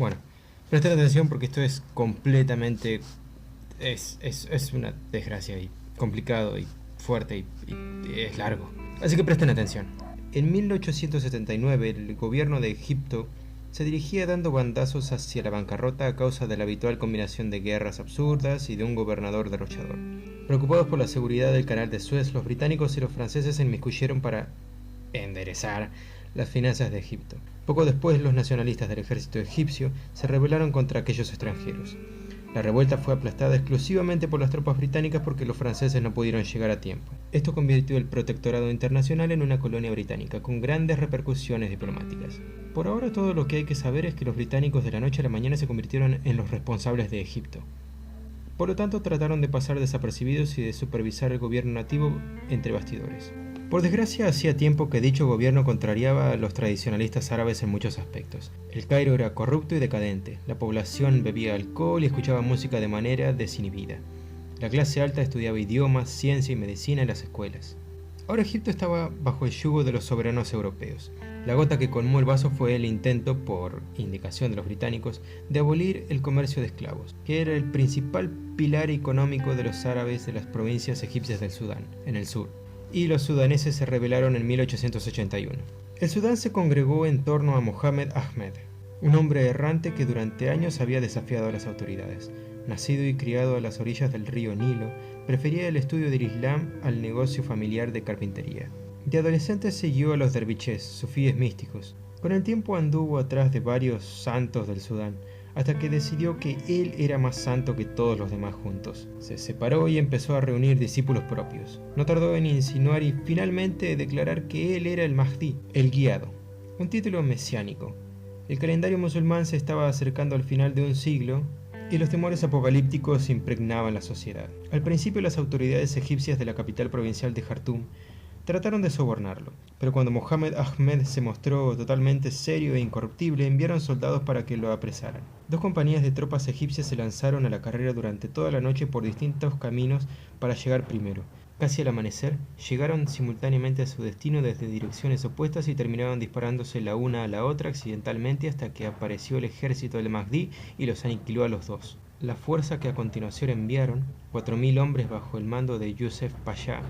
Bueno, presten atención porque esto es completamente... es una desgracia y complicado y fuerte y es largo. Así que presten atención. En 1879 el gobierno de Egipto se dirigía dando bandazos hacia la bancarrota a causa de la habitual combinación de guerras absurdas y de un gobernador derrochador. Preocupados por la seguridad del canal de Suez, los británicos y los franceses se inmiscuyeron para enderezar las finanzas de Egipto. Poco después, los nacionalistas del ejército egipcio se rebelaron contra aquellos extranjeros. La revuelta fue aplastada exclusivamente por las tropas británicas porque los franceses no pudieron llegar a tiempo. Esto convirtió el protectorado internacional en una colonia británica, con grandes repercusiones diplomáticas. Por ahora todo lo que hay que saber es que los británicos de la noche a la mañana se convirtieron en los responsables de Egipto. Por lo tanto, trataron de pasar desapercibidos y de supervisar el gobierno nativo entre bastidores. Por desgracia, hacía tiempo que dicho gobierno contrariaba a los tradicionalistas árabes en muchos aspectos. El Cairo era corrupto y decadente, la población bebía alcohol y escuchaba música de manera desinhibida. La clase alta estudiaba idiomas, ciencia y medicina en las escuelas. Ahora Egipto estaba bajo el yugo de los soberanos europeos. La gota que colmó el vaso fue el intento, por indicación de los británicos, de abolir el comercio de esclavos, que era el principal pilar económico de los árabes de las provincias egipcias del Sudán, en el sur. Y los sudaneses se rebelaron en 1881. El Sudán se congregó en torno a Mohammed Ahmed, un hombre errante que durante años había desafiado a las autoridades. Nacido y criado a las orillas del río Nilo, prefería el estudio del Islam al negocio familiar de carpintería. De adolescente siguió a los derviches, sufíes místicos. Con el tiempo anduvo atrás de varios santos del Sudán, hasta que decidió que él era más santo que todos los demás juntos. Se separó y empezó a reunir discípulos propios. No tardó en insinuar y finalmente declarar que él era el Mahdi, el guiado, un título mesiánico. El calendario musulmán se estaba acercando al final de un siglo y los temores apocalípticos impregnaban la sociedad. Al principio las autoridades egipcias de la capital provincial de Jartum trataron de sobornarlo, pero cuando Mohammed Ahmed se mostró totalmente serio e incorruptible, enviaron soldados para que lo apresaran. Dos compañías de tropas egipcias se lanzaron a la carrera durante toda la noche por distintos caminos para llegar primero. Casi al amanecer, llegaron simultáneamente a su destino desde direcciones opuestas y terminaron disparándose la una a la otra accidentalmente hasta que apareció el ejército del Mahdi y los aniquiló a los dos. La fuerza que a continuación enviaron, 4000 hombres bajo el mando de Yusef Pasha,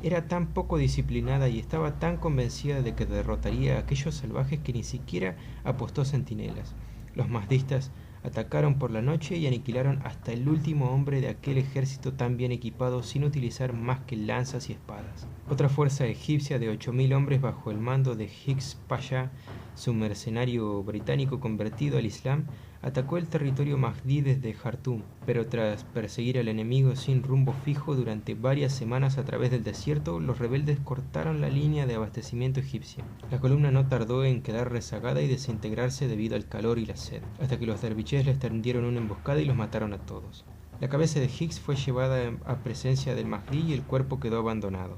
era tan poco disciplinada y estaba tan convencida de que derrotaría a aquellos salvajes que ni siquiera apostó centinelas. Los mahdistas atacaron por la noche y aniquilaron hasta el último hombre de aquel ejército tan bien equipado sin utilizar más que lanzas y espadas. Otra fuerza egipcia de 8000 hombres bajo el mando de Hicks Pasha, su mercenario británico convertido al Islam, atacó el territorio Mahdi desde Jartum, pero tras perseguir al enemigo sin rumbo fijo durante varias semanas a través del desierto, los rebeldes cortaron la línea de abastecimiento egipcia. La columna no tardó en quedar rezagada y desintegrarse debido al calor y la sed, hasta que los derviches les tendieron una emboscada y los mataron a todos. La cabeza de Hicks fue llevada a presencia del Mahdi y el cuerpo quedó abandonado.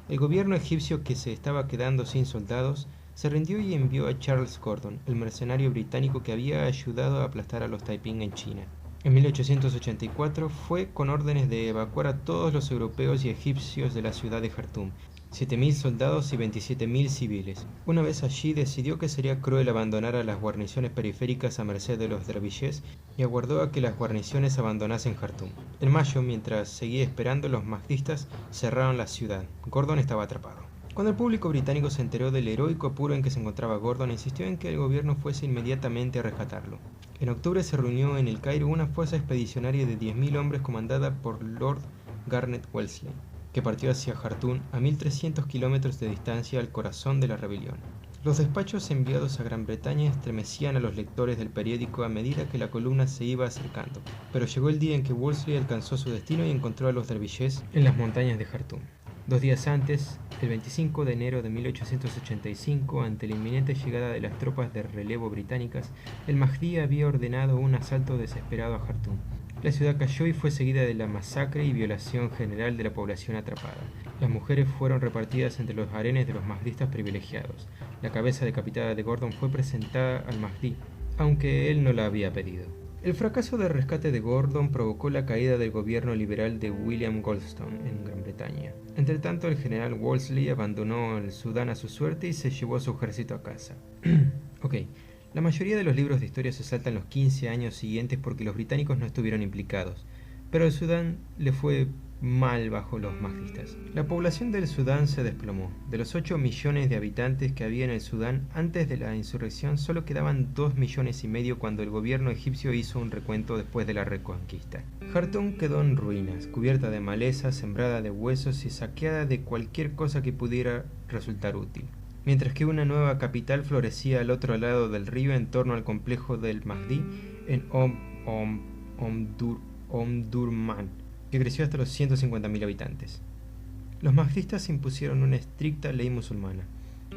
El gobierno egipcio, que se estaba quedando sin soldados, se rindió y envió a Charles Gordon, el mercenario británico que había ayudado a aplastar a los Taiping en China. En 1884 fue con órdenes de evacuar a todos los europeos y egipcios de la ciudad de Jartum, 7000 soldados y 27000 civiles. Una vez allí decidió que sería cruel abandonar a las guarniciones periféricas a merced de los derviches y aguardó a que las guarniciones abandonasen Jartum. En mayo, mientras seguía esperando, los mahdistas cerraron la ciudad. Gordon estaba atrapado. Cuando el público británico se enteró del heroico apuro en que se encontraba Gordon, insistió en que el gobierno fuese inmediatamente a rescatarlo. En octubre se reunió en el Cairo una fuerza expedicionaria de 10.000 hombres comandada por Lord Garnet Wellesley, que partió hacia Jartum a 1300 kilómetros de distancia al corazón de la rebelión. Los despachos enviados a Gran Bretaña estremecían a los lectores del periódico a medida que la columna se iba acercando, pero llegó el día en que Wellesley alcanzó su destino y encontró a los derviches en las montañas de Jartum. 2 días antes, el 25 de enero de 1885, ante la inminente llegada de las tropas de relevo británicas, el Mahdi había ordenado un asalto desesperado a Jartum. La ciudad cayó y fue seguida de la masacre y violación general de la población atrapada. Las mujeres fueron repartidas entre los harenes de los mahdistas privilegiados. La cabeza decapitada de Gordon fue presentada al Mahdi, aunque él no la había pedido. El fracaso del rescate de Gordon provocó la caída del gobierno liberal de William Goldstone en Gran Bretaña. Entretanto, el general Wolseley abandonó el Sudán a su suerte y se llevó a su ejército a casa. Ok, La mayoría de los libros de historia se saltan los 15 años siguientes porque los británicos no estuvieron implicados, pero al Sudán le fue mal bajo los mahdistas. La población del Sudán se desplomó. De los 8 millones de habitantes que había en el Sudán antes de la insurrección, solo quedaban 2,5 millones cuando el gobierno egipcio hizo un recuento después de la reconquista. Jartum quedó en ruinas, cubierta de maleza, sembrada de huesos y saqueada de cualquier cosa que pudiera resultar útil. Mientras que una nueva capital florecía al otro lado del río en torno al complejo del Mahdi en Omdurman, que creció hasta los 150.000 habitantes. Los mahdistas impusieron una estricta ley musulmana.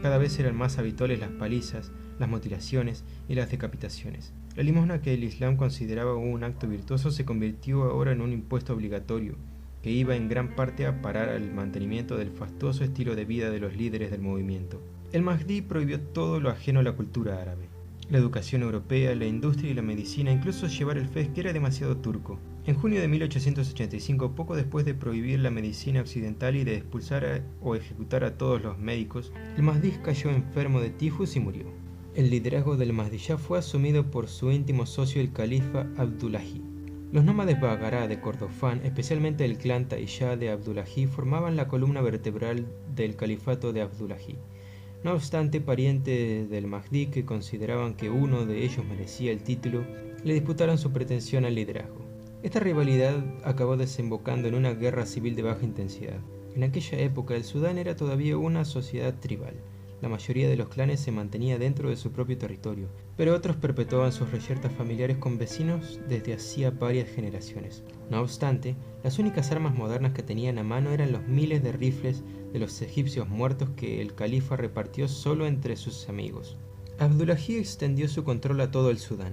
Cada vez eran más habituales las palizas, las mutilaciones y las decapitaciones. La limosna, que el Islam consideraba un acto virtuoso, se convirtió ahora en un impuesto obligatorio, que iba en gran parte a parar al mantenimiento del fastuoso estilo de vida de los líderes del movimiento. El Mahdi prohibió todo lo ajeno a la cultura árabe. La educación europea, la industria y la medicina, incluso llevar el fez, que era demasiado turco. En junio de 1885, poco después de prohibir la medicina occidental y de expulsar o ejecutar a todos los médicos, el Mahdi cayó enfermo de tifus y murió. El liderazgo del Mahdiyá fue asumido por su íntimo socio, el califa Abdullahi. Los nómades Bagará de Kordofán, especialmente el clan Taishá de Abdullahi, formaban la columna vertebral del califato de Abdullahi. No obstante, parientes del Mahdi, que consideraban que uno de ellos merecía el título, le disputaron su pretensión al liderazgo. Esta rivalidad acabó desembocando en una guerra civil de baja intensidad. En aquella época, el Sudán era todavía una sociedad tribal. La mayoría de los clanes se mantenía dentro de su propio territorio, pero otros perpetuaban sus reyertas familiares con vecinos desde hacía varias generaciones. No obstante, las únicas armas modernas que tenían a mano eran los miles de rifles de los egipcios muertos que el califa repartió solo entre sus amigos. Abdullahi extendió su control a todo el Sudán.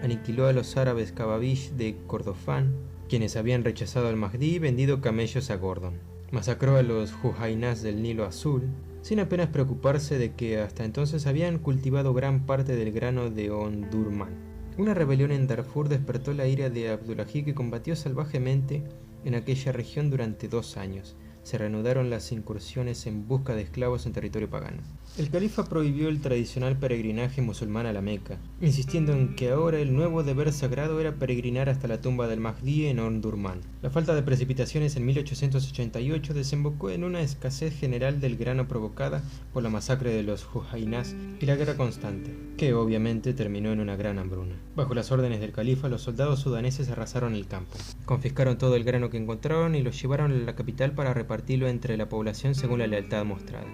Aniquiló a los árabes Kababish de Kordofán, quienes habían rechazado al Mahdi y vendido camellos a Gordon. Masacró a los Juhaynas del Nilo Azul, sin apenas preocuparse de que hasta entonces habían cultivado gran parte del grano de Omdurman. Una rebelión en Darfur despertó la ira de Abdullahi, que combatió salvajemente en aquella región durante 2 años. Se reanudaron las incursiones en busca de esclavos en territorio pagano. El califa prohibió el tradicional peregrinaje musulmán a la Meca, insistiendo en que ahora el nuevo deber sagrado era peregrinar hasta la tumba del Mahdi en Omdurman. La falta de precipitaciones en 1888 desembocó en una escasez general del grano provocada por la masacre de los Juhaynas y la guerra constante, que obviamente terminó en una gran hambruna. Bajo las órdenes del califa, los soldados sudaneses arrasaron el campo, confiscaron todo el grano que encontraron y lo llevaron a la capital para repartirlo entre la población según la lealtad mostrada.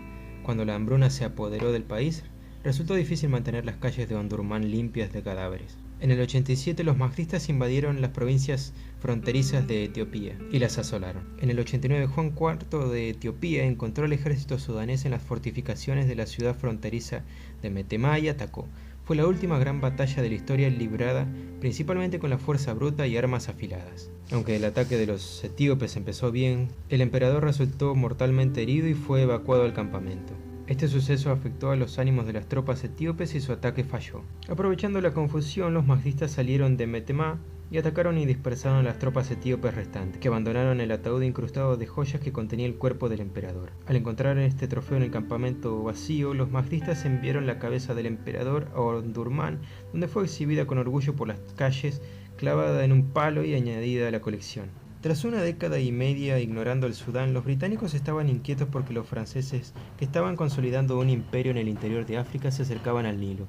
Cuando la hambruna se apoderó del país, resultó difícil mantener las calles de Omdurman limpias de cadáveres. En el 87 los mahdistas invadieron las provincias fronterizas de Etiopía y las asolaron. En el 89 Juan IV de Etiopía encontró al ejército sudanés en las fortificaciones de la ciudad fronteriza de Metemá y atacó. Fue la última gran batalla de la historia, librada principalmente con la fuerza bruta y armas afiladas. Aunque el ataque de los etíopes empezó bien, el emperador resultó mortalmente herido y fue evacuado al campamento. Este suceso afectó a los ánimos de las tropas etíopes y su ataque falló. Aprovechando la confusión, los mahdistas salieron de Metemá y atacaron y dispersaron a las tropas etíopes restantes, que abandonaron el ataúd incrustado de joyas que contenía el cuerpo del emperador. Al encontrar este trofeo en el campamento vacío, los mahdistas enviaron la cabeza del emperador a Omdurman, donde fue exhibida con orgullo por las calles, clavada en un palo y añadida a la colección. Tras una década y media ignorando el Sudán, los británicos estaban inquietos porque los franceses, que estaban consolidando un imperio en el interior de África, se acercaban al Nilo.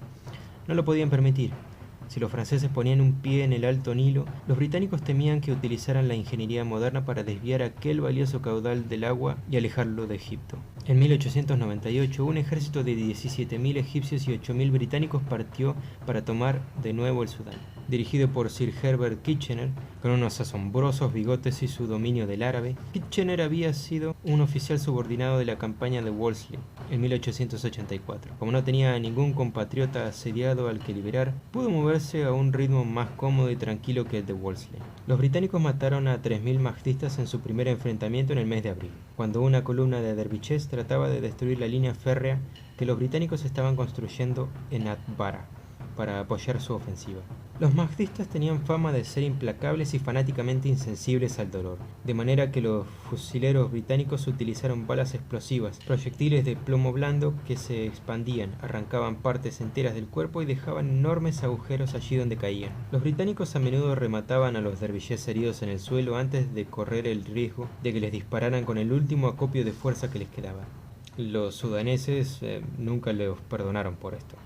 No lo podían permitir. Si los franceses ponían un pie en el Alto Nilo, los británicos temían que utilizaran la ingeniería moderna para desviar aquel valioso caudal del agua y alejarlo de Egipto. En 1898, un ejército de 17.000 egipcios y 8.000 británicos partió para tomar de nuevo el Sudán. Dirigido por Sir Herbert Kitchener, con unos asombrosos bigotes y su dominio del árabe, Kitchener había sido un oficial subordinado de la campaña de Wolseley en 1884. Como no tenía ningún compatriota asediado al que liberar, pudo moverse a un ritmo más cómodo y tranquilo que el de Wolseley. Los británicos mataron a 3.000 mahdistas en su primer enfrentamiento en el mes de abril, cuando una columna de derviches trataba de destruir la línea férrea que los británicos estaban construyendo en Atbara. para apoyar su ofensiva. Los mahdistas tenían fama de ser implacables y fanáticamente insensibles al dolor, de manera que los fusileros británicos utilizaron balas explosivas, proyectiles de plomo blando que se expandían, arrancaban partes enteras del cuerpo y dejaban enormes agujeros allí donde caían. Los británicos a menudo remataban a los dervishés heridos en el suelo antes de correr el riesgo de que les dispararan con el último acopio de fuerza que les quedaba. Los sudaneses nunca les perdonaron por esto.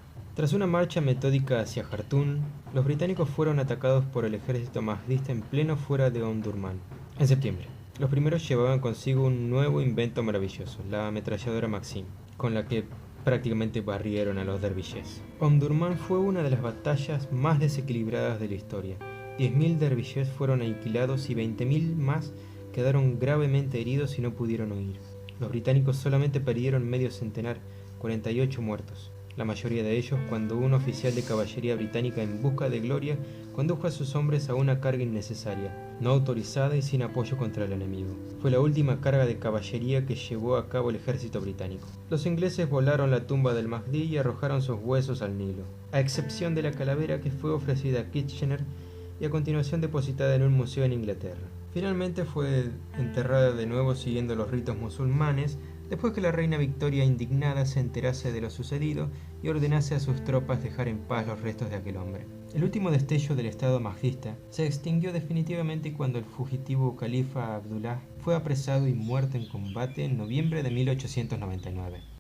Tras una marcha metódica hacia Jartún, los británicos fueron atacados por el ejército mahdista en pleno fuera de Omdurmán, en septiembre. Los primeros llevaban consigo un nuevo invento maravilloso, la ametralladora Maxim, con la que prácticamente barrieron a los dervishés. Omdurmán fue una de las batallas más desequilibradas de la historia. 10.000 dervishés fueron aniquilados y 20.000 más quedaron gravemente heridos y no pudieron huir. Los británicos solamente perdieron medio centenar, 48 muertos, la mayoría de ellos cuando un oficial de caballería británica en busca de gloria condujo a sus hombres a una carga innecesaria, no autorizada y sin apoyo contra el enemigo. Fue la última carga de caballería que llevó a cabo el ejército británico. Los ingleses volaron la tumba del Mahdi y arrojaron sus huesos al Nilo, a excepción de la calavera que fue ofrecida a Kitchener y a continuación depositada en un museo en Inglaterra. Finalmente fue enterrada de nuevo siguiendo los ritos musulmanes, después que la reina Victoria, indignada, se enterase de lo sucedido y ordenase a sus tropas dejar en paz los restos de aquel hombre. El último destello del estado mahdista se extinguió definitivamente cuando el fugitivo califa Abdullah fue apresado y muerto en combate en noviembre de 1899.